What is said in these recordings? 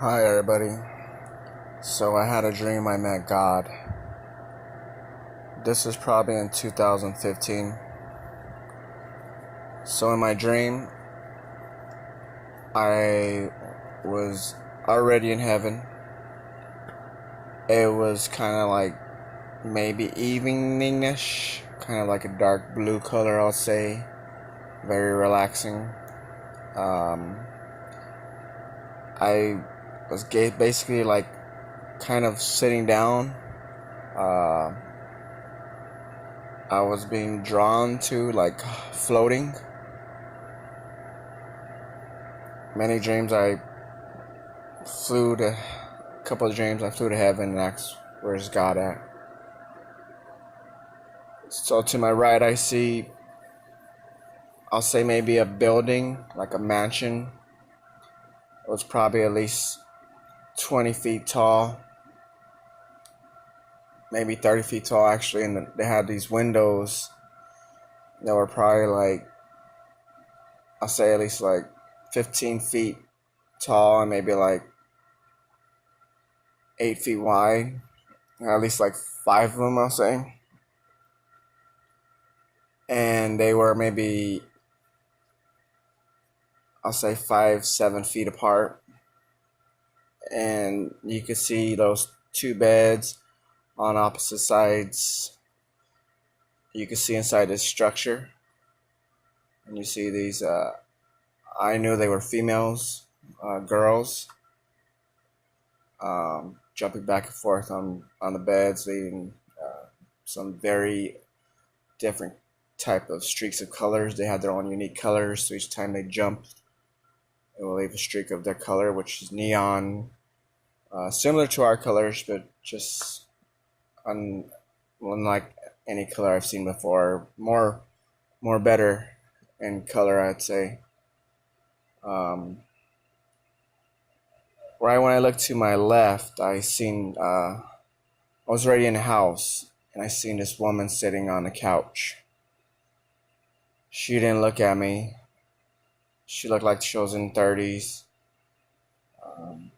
Hi, everybody. So, I had a dream I met God. This was probably in 2015. So, in my dream, I was already in heaven. It was kind of like maybe evening-ish, kind of like a dark blue color, I'll say. Very relaxing. Um, I was basically like kind of sitting down. Uh, I was being drawn to like floating. Many dreams I flew to, a couple of dreams I flew to heaven and asked, where's God at? So to my right, I see, I'll say maybe a building, like a mansion. It was probably at least 20 feet tall, maybe 30 feet tall actually, and they had these windows that were probably like, I'll say at least like 15 feet tall and maybe like 8 feet wide, at least like five of them, I'll say. And they were maybe, I'll say 5, 7 feet apart. And you could see those two beds on opposite sides. You can see inside this structure. And you see these, I knew they were females, girls, jumping back and forth on the beds, leaving some very different type of streaks of colors. They had their own unique colors, so each time they jumped, it will leave a streak of their color, which is neon, similar to our colors, but just unlike any color I've seen before. More better in color, I'd say. Um, right when I looked to my left, I was already in the house, and I seen this woman sitting on the couch. She didn't look at me. She looked like she was in 30s.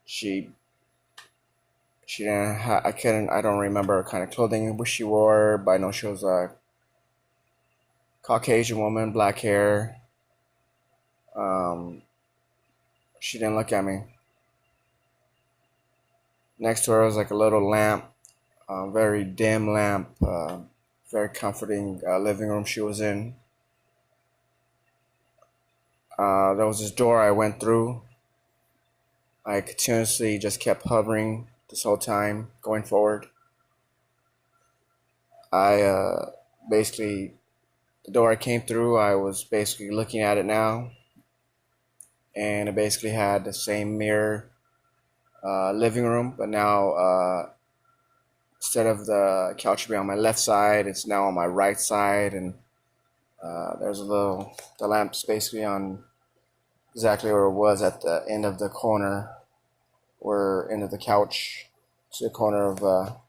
She didn't. I don't remember what kind of clothing she wore, but I know she was a Caucasian woman, black hair. Um, she didn't look at me. Next to her was like a little lamp, very dim lamp, very comforting living room she was in. There was this door I went through. I continuously just kept hovering this whole time, going forward. I basically, the door I came through, I was basically looking at it now, and it basically had the same mirror living room, but now instead of the couch being on my left side, it's now on my right side, and there's the lamp's basically on exactly where it was at the end of the corner, or end of the couch, to the corner of where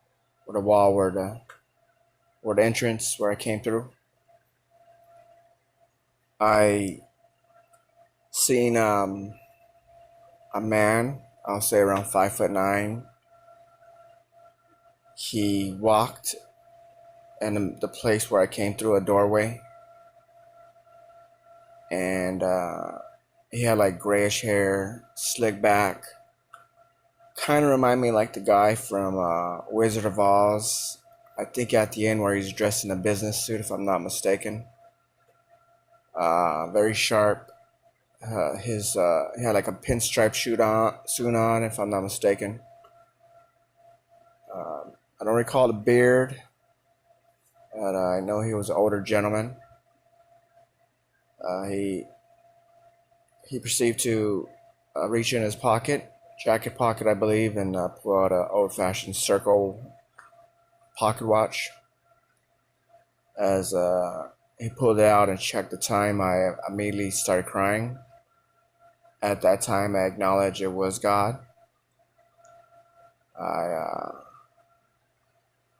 the wall, where the entrance where I came through. I seen a man, I'll say around 5'9". He walked in the place where I came through, a doorway, and he had like grayish hair, slick back. Kind of remind me like the guy from Wizard of Oz. I think at the end where he's dressed in a business suit, if I'm not mistaken. Very sharp. He had like a pinstripe suit on, if I'm not mistaken. I don't recall the beard, but I know he was an older gentleman. He proceeded to reach in his jacket pocket, I believe, and pull out an old-fashioned circle pocket watch. As he pulled it out and checked the time, I immediately started crying. At that time, I acknowledged it was God.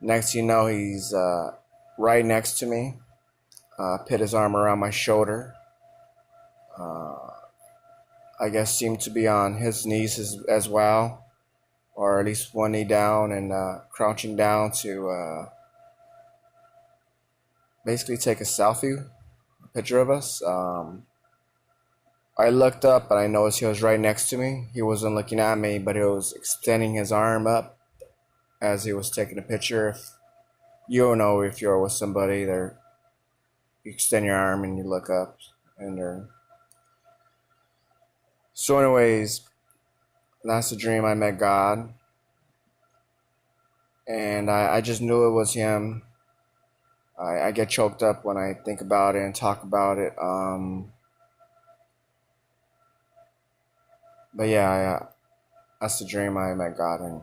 Next, he's right next to me. Put his arm around my shoulder. I guess seemed to be on his knees as well, or at least one knee down and crouching down to basically take a selfie, a picture of us. I looked up and I noticed he was right next to me. He wasn't looking at me, but he was extending his arm up as he was taking a picture. If you don't know if you're with somebody, you extend your arm and you look up, and they're. So, anyways, that's the dream. I met God, and I just knew it was Him. I get choked up when I think about it and talk about it. But yeah, that's the dream. I met God in.